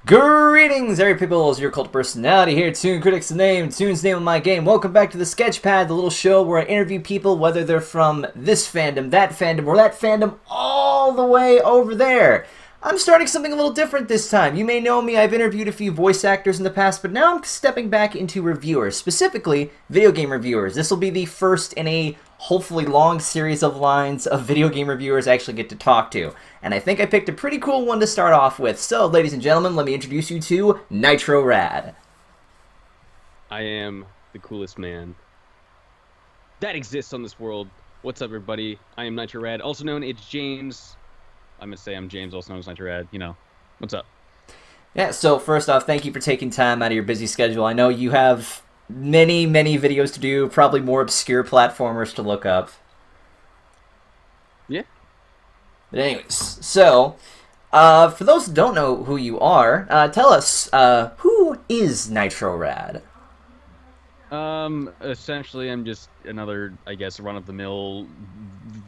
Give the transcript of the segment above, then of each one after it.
Greetings, every people, it's your cult personality here, ToonKritic's the name, Toon's name of my game. Welcome back to the Sketchpad, the little show where I interview people, whether they're from this fandom, or that fandom all the way over there. I'm starting something a little different this time. You may know me, I've interviewed a few voice actors in the past, but now I'm stepping back into reviewers, specifically video game reviewers. This will be the first in a hopefully long series of lines of video game reviewers I actually get to talk to. And I think I picked a pretty cool one to start off with. So, ladies and gentlemen, let me introduce you to NitroRad. I am the coolest man that exists on this world. What's up, everybody? I am NitroRad, also known as James. I'm going to say I'm James, also known as NitroRad. You know, what's up? Yeah, so first off, thank you for taking time out of your busy schedule. I know you have many videos to do, probably more obscure platformers to look up. Yeah. But anyways, so, for those who don't know who you are, tell us, who is NitroRad? Essentially, I'm just another, I guess, run-of-the-mill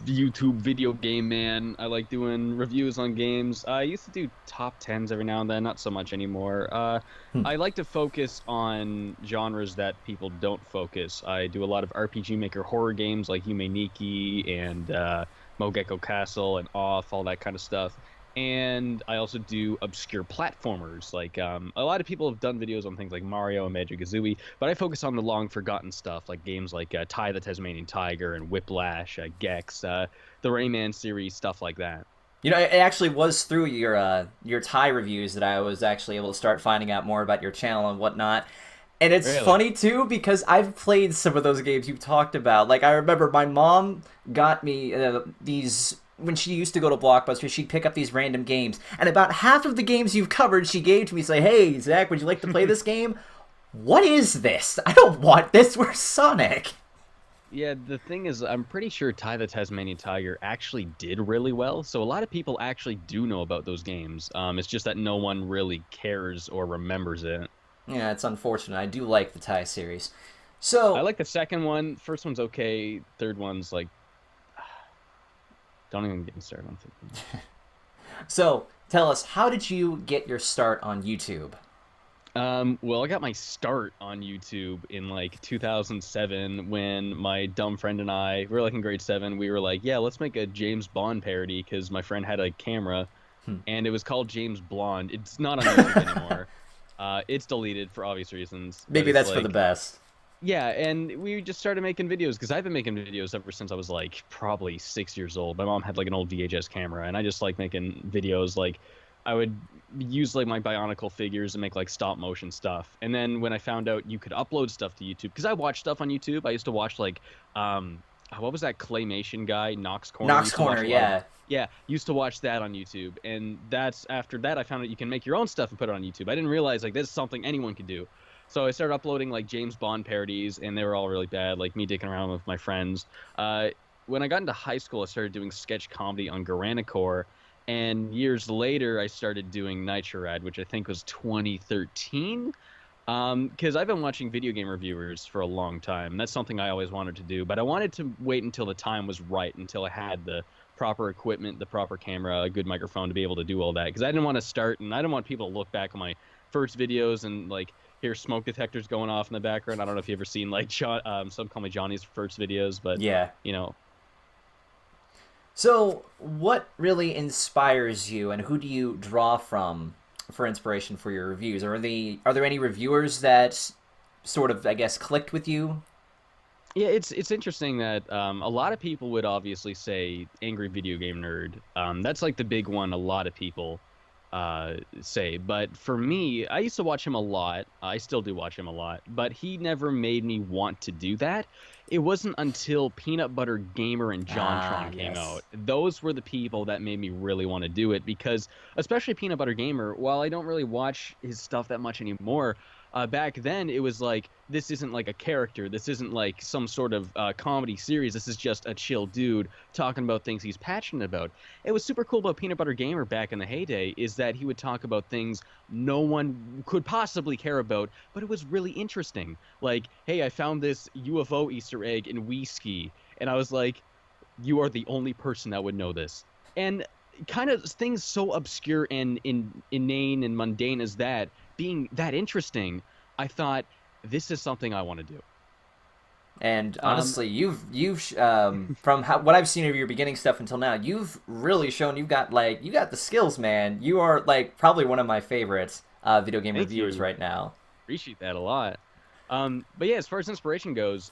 YouTube video game man. I like doing reviews on games. I used to do top 10s every now and then, not so much anymore. I like to focus on genres that people don't focus. I do a lot of RPG Maker horror games like Yume Nikki and Mogeko Castle and Off, all that kind of stuff. And I also do obscure platformers. Like, a lot of people have done videos on things like Mario and Banjo-Kazooie, but I focus on the long-forgotten stuff, like games like Ty the Tasmanian Tiger and Whiplash, Gex, the Rayman series, stuff like that. You know, it actually was through your Thai reviews that I was actually able to start finding out more about your channel and whatnot. And it's Really? funny, too, because I've played some of those games you've talked about. Like, I remember my mom got me these... When she used to go to Blockbuster, she'd pick up these random games. And about half of the games you've covered, she gave to me, say, "Hey, Zach, would you like to play this game?" What is this? I don't want this. We're Sonic. Yeah, the thing is, I'm pretty sure Ty the Tasmanian Tiger actually did really well, so a lot of people actually do know about those games. It's just that no one really cares or remembers it. Yeah, it's unfortunate. I do like the Thai series. So I like the second one. First one's okay. Third one's like... Don't even get me started on thinking. So, tell us, how did you get your start on YouTube? Well, I got my start on YouTube in like 2007 when my dumb friend and I, we were like in grade 7, we were like, yeah, let's make a James Bond parody because my friend had a camera and it was called James Blonde. It's not on YouTube anymore. It's deleted for obvious reasons. Maybe that's for the best. Yeah, and we just started making videos because I've been making videos ever since I was like probably 6 years old. My mom had like an old VHS camera, and I just like making videos. Like I would use like my Bionicle figures and make like stop motion stuff. And then when I found out you could upload stuff to YouTube, because I watched stuff on YouTube. I used to watch like what was that claymation guy, Knox Corner? Knox Corner, yeah. Yeah, used to watch that on YouTube, and that's after that I found out you can make your own stuff and put it on YouTube. I didn't realize like this is something anyone could do. So I started uploading like James Bond parodies, and they were all really bad, like me dicking around with my friends. When I got into high school, I started doing sketch comedy on Garanicore, and years later, I started doing NitroRad, which I think was 2013. Because I've been watching video game reviewers for a long time. That's something I always wanted to do, but I wanted to wait until the time was right, until I had the proper equipment, the proper camera, a good microphone to be able to do all that. Because I didn't want to start, and I didn't want people to look back on my first videos and like hear smoke detectors going off in the background. I don't know if you've ever seen like some call me Johnny's first videos, but yeah, you know. So, what really inspires you, and who do you draw from for inspiration for your reviews? Are there any reviewers that sort of, I guess, clicked with you? Yeah, it's interesting that a lot of people would obviously say Angry Video Game Nerd. That's like the big one a lot of people say. But for me, I used to watch him a lot. I still do watch him a lot. But he never made me want to do that. It wasn't until Peanut Butter Gamer and JonTron came out. Those were the people that made me really want to do it, because especially Peanut Butter Gamer, while I don't really watch his stuff that much anymore, back then it was like, this isn't like a character, this isn't like some sort of comedy series, this is just a chill dude talking about things he's passionate about. It was super cool about Peanut Butter Gamer back in the heyday is that he would talk about things no one could possibly care about, but it was really interesting. Like, hey, I found this UFO Easter egg in Wii Ski, and I was like, you are the only person that would know this. And kind of things so obscure and inane and mundane as that being that interesting, I thought this is something I want to do. And Um, honestly, from what I've seen of your beginning stuff until now, you've really shown you got the skills, man. You are like probably one of my favorites video game Thank reviewers you. right now. Appreciate that a lot. But yeah, as far as inspiration goes,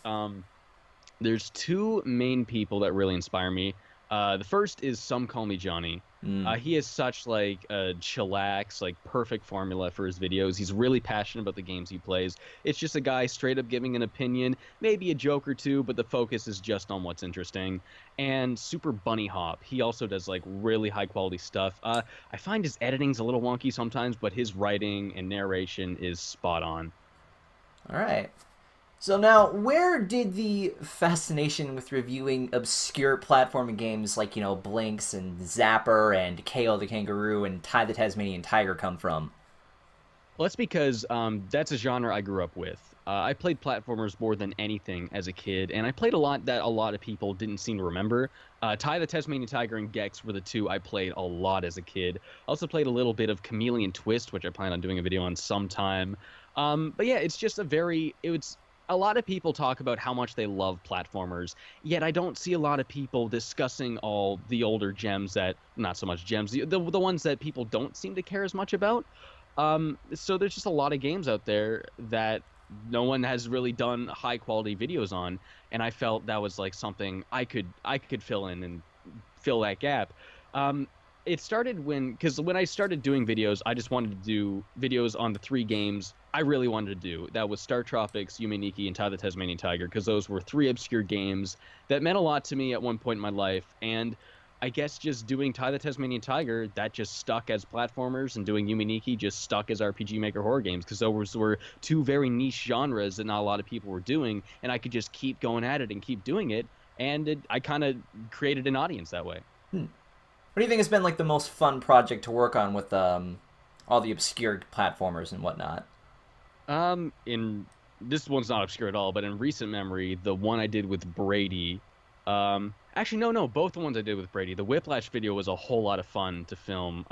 there's two main people that really inspire me. The first is Some Call Me Johnny. Mm. He is such like a chillax, like perfect formula for his videos. He's really passionate about the games he plays. It's just a guy straight up giving an opinion, maybe a joke or two, but the focus is just on what's interesting. And Super Bunny Hop. He also does like really high quality stuff. I find his editing's a little wonky sometimes, but his writing and narration is spot on. All right. So now, where did the fascination with reviewing obscure platforming games like, Blinks and Zapper and KO the Kangaroo and Ty the Tasmanian Tiger come from? Well, that's because that's a genre I grew up with. I played platformers more than anything as a kid, and I played a lot that a lot of people didn't seem to remember. Ty the Tasmanian Tiger and Gex were the two I played a lot as a kid. I also played a little bit of Chameleon Twist, which I plan on doing a video on sometime. But yeah, it's just it's a lot of people talk about how much they love platformers, yet I don't see a lot of people discussing all the older gems that, not so much gems, the ones that people don't seem to care as much about. So there's just a lot of games out there that no one has really done high quality videos on, and I felt that was like something I could fill in and fill that gap. Um, it started because when I started doing videos, I just wanted to do videos on the three games I really wanted to do. That was Star Tropics, Yume Nikki, and Ty the Tasmanian Tiger, because those were three obscure games that meant a lot to me at one point in my life, and I guess just doing Ty the Tasmanian Tiger, that just stuck as platformers, and doing Yume Nikki just stuck as RPG Maker horror games, because those were two very niche genres that not a lot of people were doing, and I could just keep going at it and keep doing it, and I kind of created an audience that way. Hmm. What do you think has been like the most fun project to work on with all the obscure platformers and whatnot? In This one's not obscure at all, but in recent memory, the one I did with Brady, actually no, both the ones I did with Brady. The Whiplash video was a whole lot of fun to film.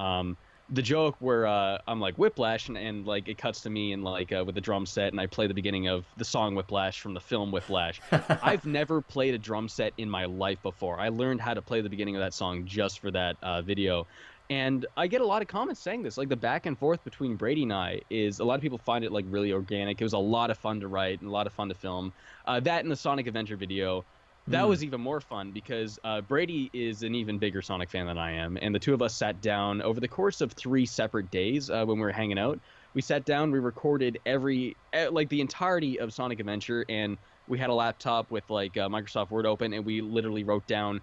The joke where I'm like Whiplash and like it cuts to me and like with the drum set and I play the beginning of the song Whiplash from the film Whiplash. I've never played a drum set in my life before. I learned how to play the beginning of that song just for that video. And I get a lot of comments saying this, like the back and forth between Brady and I is a lot of people find it like really organic. It was a lot of fun to write and a lot of fun to film. That and the Sonic Adventure video, that Hmm. was even more fun because Brady is an even bigger Sonic fan than I am, and the two of us sat down over the course of 3 separate days when we were hanging out. We sat down, we recorded like the entirety of Sonic Adventure, and we had a laptop with like Microsoft Word open, and we literally wrote down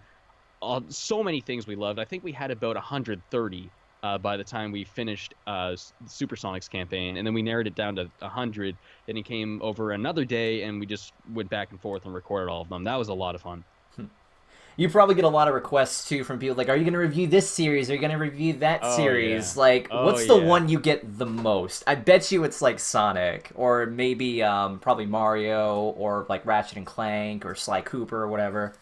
so many things we loved. I think we had about 130 by the time we finished Supersonic's campaign, and then we narrowed it down to 100. Then he came over another day, and we just went back and forth and recorded all of them. That was a lot of fun. You probably get a lot of requests too from people like, "Are you going to review this series? Are you going to review that Oh yeah. series?" Like, Oh what's the yeah. one you get the most? I bet you it's like Sonic, or maybe probably Mario, or like Ratchet and Clank, or Sly Cooper, or whatever.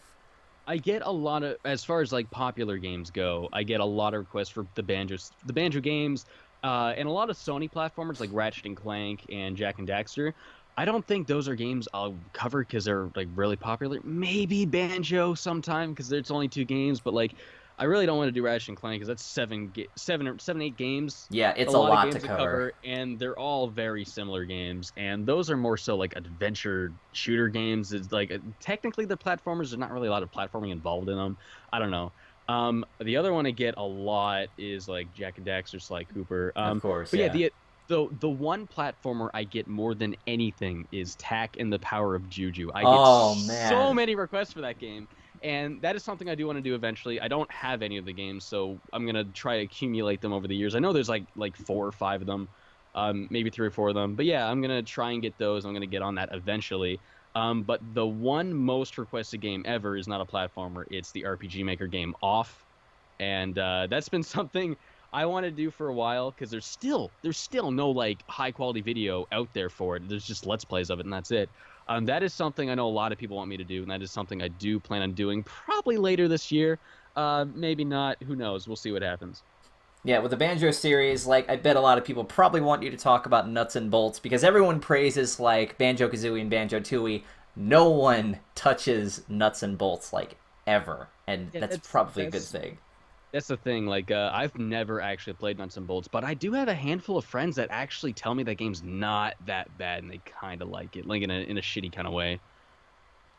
I get a lot of, as far as like popular games go, I get a lot of requests for the Banjo games, and a lot of Sony platformers like Ratchet and Clank and Jack and Daxter. I don't think those are games I'll cover because they're like really popular. Maybe Banjo sometime because it's only two games, but like I really don't want to do Ratchet and Clank because that's seven, 8 games. Yeah, A it's a lot of lot to games to cover. cover, and they're all very similar games. And those are more so like adventure shooter games. It's like technically the platformers. There's not really a lot of platforming involved in them. I don't know. The other one I get a lot is like Jack and Daxter, Sly Cooper. Of course, But yeah, yeah. the one platformer I get more than anything is Tak and the Power of Juju. I get Oh so man. many requests for that game, and that is something I do want to do eventually. I don't have any of the games, so I'm gonna try to accumulate them over the years. I know there's like 4 or 5 of them, maybe 3 or 4 of them. But yeah, I'm gonna try and get those. I'm gonna get on that eventually. But the one most requested game ever is not a platformer. It's the RPG Maker game Off, and that's been something I want to do for a while because there's still no like high quality video out there for it. There's just let's plays of it, and that's it. That is something I know a lot of people want me to do, and that is something I do plan on doing probably later this year. Maybe not. Who knows? We'll see what happens. Yeah, with the Banjo series, like, I bet a lot of people probably want you to talk about nuts and bolts because everyone praises, like, Banjo-Kazooie and Banjo-Tooie. No one touches nuts and bolts, like, ever. And Yeah, that's probably a good thing. that's the thing. Like, I've never actually played Nuts and Bolts, but I do have a handful of friends that actually tell me that game's not that bad, and they kind of like it, like in a shitty kind of way.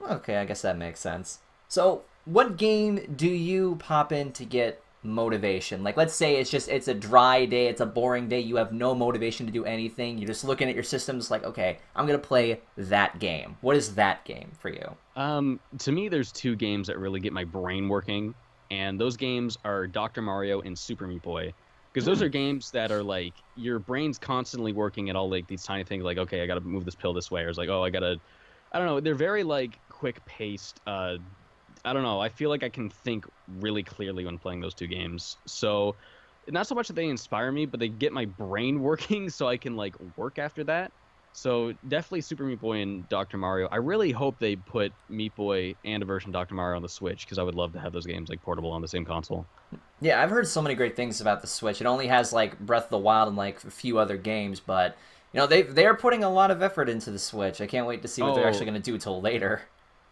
Okay, I guess that makes sense. So, what game do you pop in to get motivation? Like, let's say it's a dry day, it's a boring day, you have no motivation to do anything. You're just looking at your systems like, okay, I'm gonna play that game. What is that game for you? To me, there's two games that really get my brain working, and those games are Dr. Mario and Super Meat Boy. Because those Hmm. are games that are like your brain's constantly working at all like these tiny things like, okay, I gotta move this pill this way, or it's like, oh, I don't know, they're very like quick paced. I don't know. I feel like I can think really clearly when playing those two games. So, not so much that they inspire me, but they get my brain working so I can like work after that. So, definitely Super Meat Boy and Dr. Mario. I really hope they put Meat Boy and a version of Dr. Mario on the Switch because I would love to have those games like portable on the same console. Yeah, I've heard so many great things about the Switch. It only has like Breath of the Wild and like a few other games, but they're putting a lot of effort into the Switch. I can't wait to see what they're actually Oh, going to do till later.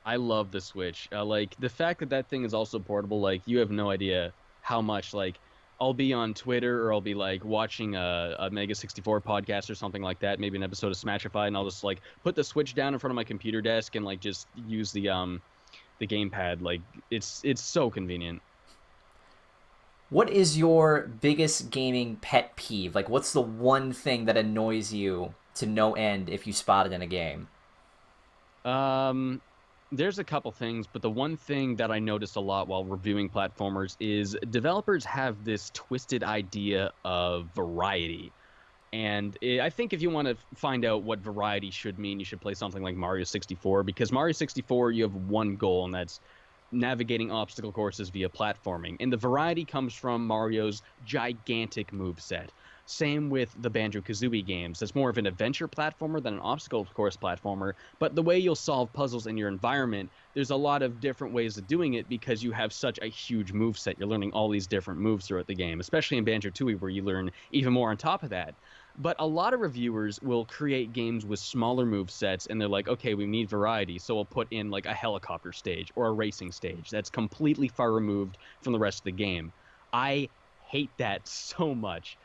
I love the Switch. Like the fact that that thing is also portable, like you have no idea how much like I'll be on Twitter or I'll be like watching a Mega 64 podcast or something like that, maybe an episode of Smashify, and I'll just like put the Switch down in front of my computer desk and like just use the gamepad. Like it's so convenient. What is your biggest gaming pet peeve? Like, what's the one thing that annoys you to no end if you spot it in a game? Um, there's a couple things, but the one thing that I noticed a lot while reviewing platformers is developers have this twisted idea of variety. And I think if you want to find out what variety should mean, you should play something like Mario 64 because Mario 64 you have one goal and that's navigating obstacle courses via platforming. And the variety comes from Mario's gigantic move set. Same with the Banjo-Kazooie games. That's more of an adventure platformer than an obstacle course platformer, but the way you'll solve puzzles in your environment, there's a lot of different ways of doing it because you have such a huge move set. You're learning all these different moves throughout the game, especially in Banjo-Tooie where you learn even more on top of that. But a lot of reviewers will create games with smaller move sets and they're like, okay, we need variety, so we'll put in like a helicopter stage or a racing stage that's completely far removed from the rest of the game. I hate that so much.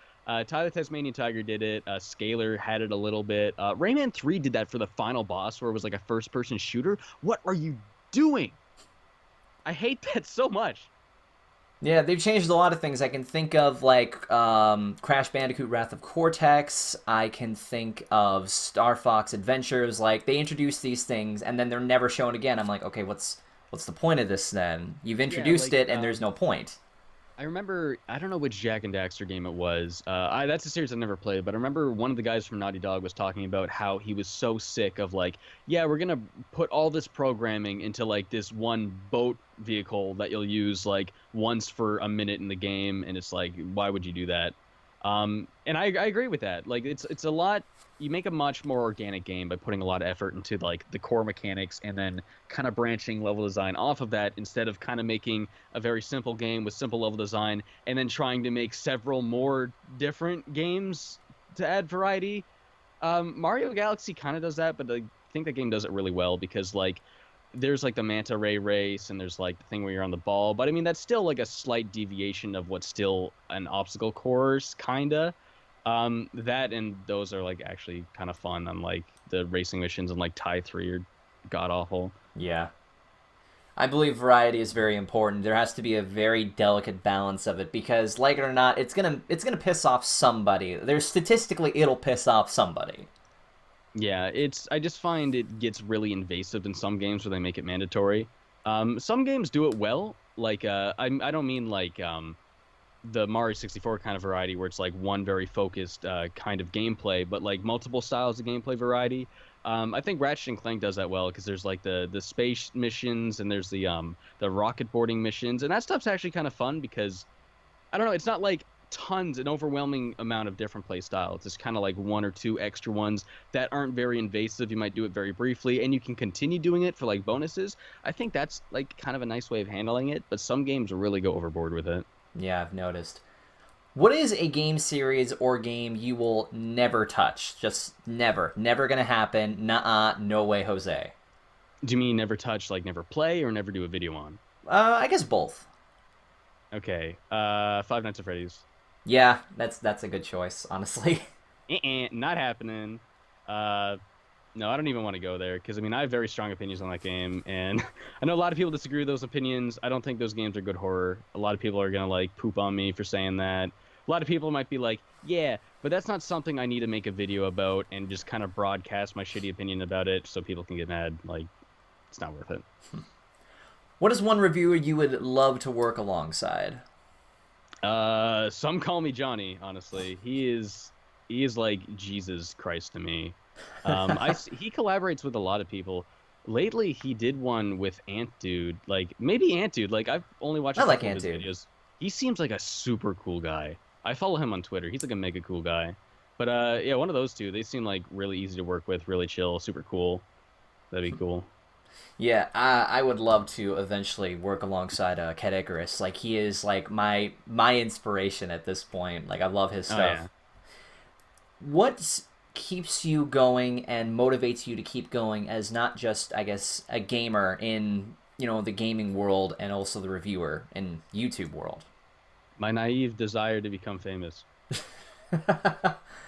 Tyler Tasmanian Tiger did it. Scalar had it a little bit. Rayman 3 did that for the final boss where it was like a first person shooter. What are you doing? I hate that so much. Yeah, they've changed a lot of things. I can think of like Crash Bandicoot: Wrath of Cortex. I can think of Star Fox Adventures. Like they introduce these things and then they're never shown again. I'm like, okay, what's the point of this then? You've Yeah, introduced it and there's no point. I remember, I don't know which Jack and Daxter game it was. That's a series I've never played, but I remember one of the guys from Naughty Dog was talking about how he was so sick of like, yeah, we're gonna put all this programming into like this one boat vehicle that you'll use like once for a minute in the game, and it's like, why would you do that? And I agree with that. Like, it's a lot. You make a much more organic game by putting a lot of effort into like the core mechanics and then kind of branching level design off of that instead of kind of making a very simple game with simple level design and then trying to make several more different games to add variety. Mario Galaxy kind of does that, but I think the game does it really well because like there's like the manta ray race and there's like the thing where you're on the ball, but I mean that's still like a slight deviation of what's still an obstacle course kinda. That and those are like actually kind of fun, unlike the racing missions and like tie 3 are god awful. Yeah. I believe variety is very important. There has to be a very delicate balance of it because, like it or not, it's gonna piss off somebody. There's statistically, it'll piss off somebody. Yeah, I just find it gets really invasive in some games where they make it mandatory. Some games do it well, like I don't mean like the Mario 64 kind of variety where it's like one very focused kind of gameplay, but like multiple styles of gameplay variety. I think Ratchet and Clank does that well because there's like the space missions and there's the rocket boarding missions, and that stuff's actually kind of fun because I don't know, it's not like an overwhelming amount of different play styles. It's kind of like one or two extra ones that aren't very invasive. You might do it very briefly, and you can continue doing it for like bonuses. I think that's like kind of a nice way of handling it, but some games really go overboard with it. Yeah, I've noticed. What is a game series or game you will never touch? Just never. Never gonna happen. Nuh-uh. No way, Jose. Do you mean never touch, like never play, or never do a video on? I guess both. Okay, Five Nights at Freddy's. Yeah, that's a good choice, honestly. Not happening. Uh, no, I don't even want to go there because I mean I have very strong opinions on that game, and I know a lot of people disagree with those opinions. I don't think those games are good horror. A lot of people are gonna like poop on me for saying that. A lot of people might be like, yeah, but that's not something I need to make a video about and just kind of broadcast my shitty opinion about it so people can get mad. Like, it's not worth it. What is one reviewer you would love to work alongside? Some call me Johnny. Honestly, he is like Jesus Christ to me. He collaborates with a lot of people. Lately, he did one with Ant Dude. Like maybe Ant Dude. Like I've only watched a I like couple of Ant his Dude. videos. He seems like a super cool guy. I follow him on Twitter. He's like a mega cool guy. But yeah, one of those two. They seem like really easy to work with, really chill, super cool. That'd be cool. Yeah, I would love to eventually work alongside Cat Icarus. Like he is like my inspiration at this point. Like I love his Oh stuff. yeah. What keeps you going and motivates you to keep going as not just, I guess, a gamer in, the gaming world and also the reviewer in YouTube world? My naive desire to become famous.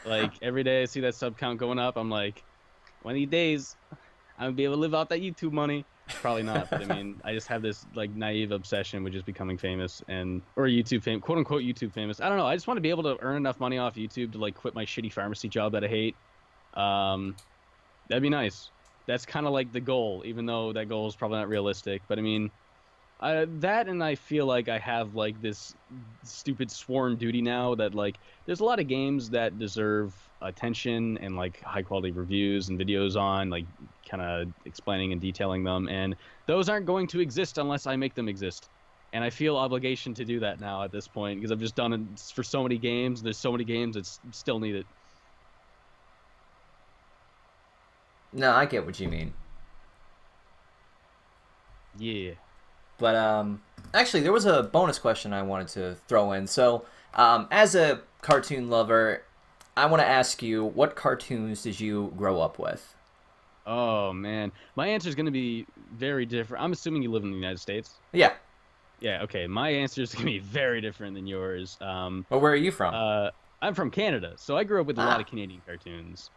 Like every day I see that sub count going up, I'm like, one of these days I'm gonna be able to live off that YouTube money. Probably not, but I mean, I just have this like naive obsession with just becoming famous or YouTube fame, quote unquote YouTube famous. I don't know. I just want to be able to earn enough money off YouTube to like quit my shitty pharmacy job that I hate. Um, that'd be nice. That's kind of like the goal, even though that goal is probably not realistic. But I mean, that and I feel like I have like this stupid sworn duty now that like there's a lot of games that deserve attention and like high quality reviews and videos on like kind of explaining and detailing them, and those aren't going to exist unless I make them exist. And I feel obligation to do that now at this point because I've just done it for so many games. There's so many games that still need it. No, I get what you mean. Yeah. But actually, there was a bonus question I wanted to throw in. So, as a cartoon lover, I want to ask you, what cartoons did you grow up with? Oh man, my answer is going to be very different. I'm assuming you live in the United States. Yeah. Yeah. Okay. My answer is going to be very different than yours. Well, where are you from? I'm from Canada, so I grew up with a lot Ah. of Canadian cartoons.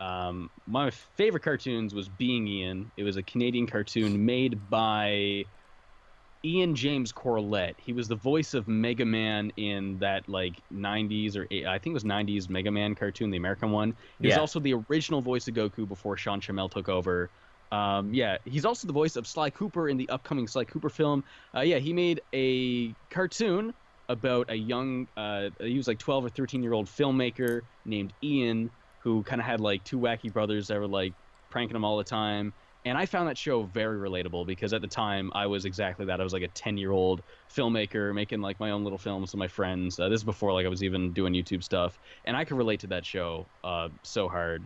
My favorite cartoons was Being Ian. It was a Canadian cartoon made by Ian James Corlett. He was the voice of Mega Man in that like 90s I think it was 90s Mega Man cartoon, the American one. He was Yeah. also the original voice of Goku before Sean Chamel took over. Yeah, he's also the voice of Sly Cooper in the upcoming Sly Cooper film. Yeah, he made a cartoon about a young, he was like 12 or 13-year-old filmmaker named Ian who kind of had like two wacky brothers that were like pranking him all the time. And I found that show very relatable because at the time I was exactly that. I was like a 10-year-old filmmaker making like my own little films with my friends. This is before like I was even doing YouTube stuff, and I could relate to that show so hard.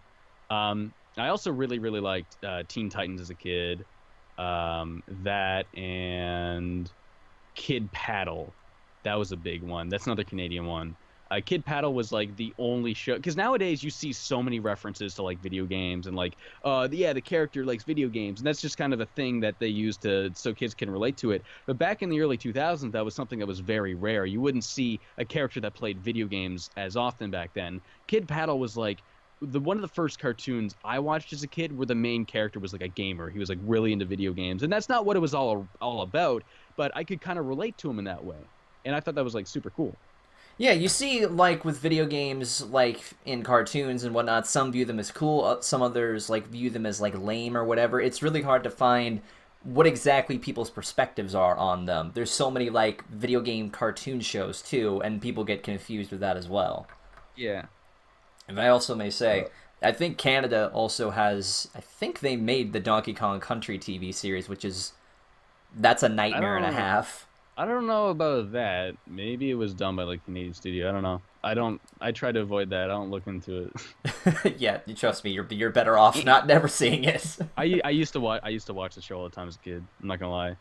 I also really liked Teen Titans as a kid. That and Kid Paddle, that was a big one. That's another Canadian one. Kid Paddle was like the only show because nowadays you see so many references to like video games and like the character likes video games, and that's just kind of a thing that they use to so kids can relate to it. But back in the early 2000s, that was something that was very rare. You wouldn't see a character that played video games as often back then. Kid Paddle was like one of the first cartoons I watched as a kid where the main character was like a gamer. He was like really into video games, and that's not what it was all about, but I could kind of relate to him in that way, and I thought that was like super cool. Yeah, you see, like, with video games, like, in cartoons and whatnot, some view them as cool, some others, like, view them as, like, lame or whatever. It's really hard to find what exactly people's perspectives are on them. There's so many, like, video game cartoon shows, too, and people get confused with that as well. Yeah. And I also may say, I think Canada also has, I think they made the Donkey Kong Country TV series, that's a nightmare and a half. I don't know about that. Maybe it was done by like Canadian studio. I don't know. I try to avoid that. I don't look into it. Yeah, you trust me. You're better off not never seeing it. I used to watch the show all the time as a kid. I'm not gonna lie.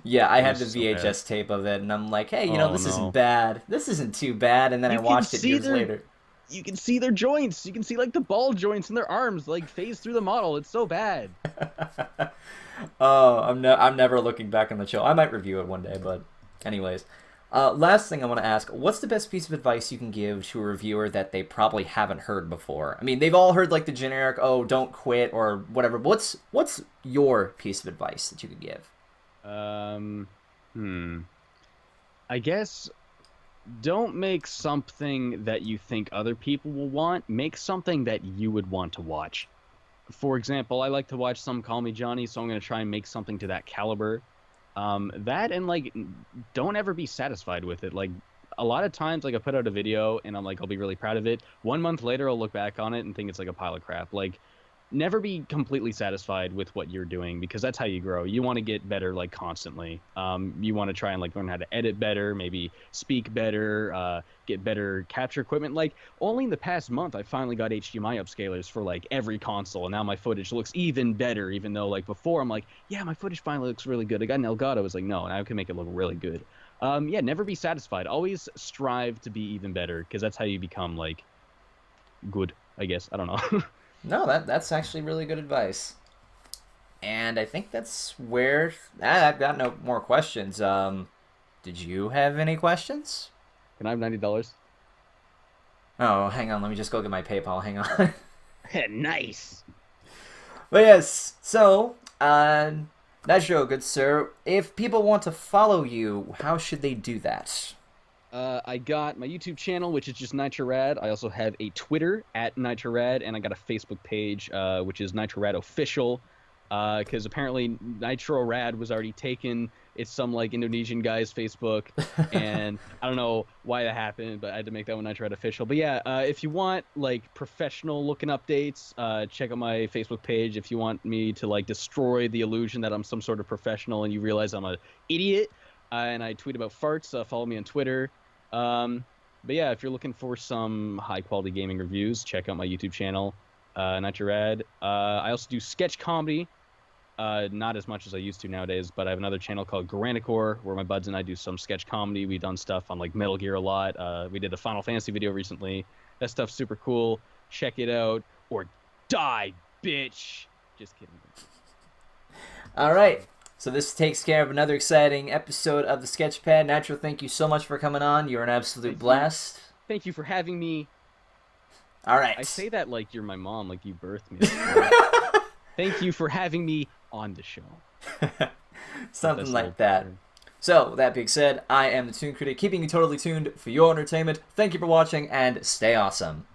Yeah, I It had was the so bad. VHS tape of it, and I'm like, hey, Oh this isn't no. bad. This isn't too bad. And then I You can watched it see years their later. you can see their joints. You can see like the ball joints in their arms like phase through the model. It's so bad. Oh, I'm never looking back on the show. I might review it one day, but anyways. Last thing I want to ask, what's the best piece of advice you can give to a reviewer that they probably haven't heard before? I mean, they've all heard like the generic, oh, don't quit or whatever. But what's your piece of advice that you could give? Um, I guess don't make something that you think other people will want. Make something that you would want to watch. For example, I like to watch Some Call Me Johnny, so I'm going to try and make something to that caliber. That and like, don't ever be satisfied with it. Like, a lot of times, like, I put out a video and I'm like, I'll be really proud of it. 1 month later, I'll look back on it and think it's like a pile of crap. Like, never be completely satisfied with what you're doing because that's how you grow. You want to get better like constantly. You want to try and like learn how to edit better, maybe speak better, get better capture equipment. Like only in the past month, I finally got HDMI upscalers for like every console, and now my footage looks even better. Even though like before, I'm like, yeah, my footage finally looks really good. I got an Elgato. I was like, no, and I can make it look really good. Yeah, never be satisfied. Always strive to be even better because that's how you become like good. I guess I don't know. No, that's actually really good advice. And I think that's where I've got no more questions. Did you have any questions? Can I have $90? Oh, hang on. Let me just go get my PayPal. Hang on. Nice. But yes, so, Nitro, good sir, if people want to follow you, how should they do that? I got my YouTube channel, which is just NitroRad. I also have a Twitter at NitroRad, and I got a Facebook page, which is NitroRad Official, because apparently NitroRad was already taken. It's some like Indonesian guy's Facebook, and I don't know why that happened, but I had to make that one NitroRad Official. But yeah, if you want like professional looking updates, check out my Facebook page. If you want me to like destroy the illusion that I'm some sort of professional and you realize I'm an idiot, and I tweet about farts, follow me on Twitter. But yeah, if you're looking for some high quality gaming reviews, check out my YouTube channel, NitroRad. I also do sketch comedy, not as much as I used to nowadays, but I have another channel called Garanicor where my buds and I do some sketch comedy. We've done stuff on like Metal Gear a lot. We did a Final Fantasy video recently. That stuff's super cool. Check it out or die, bitch. Just kidding. All right. So this takes care of another exciting episode of the Sketchpad. Nitro, thank you so much for coming on. You're an absolute blast. Thank you for having me. All right. I say that like you're my mom, like you birthed me. Thank you for having me on the show. Something like that. So, with that being said, I am the Toon Critic, keeping you totally tuned for your entertainment. Thank you for watching, and stay awesome.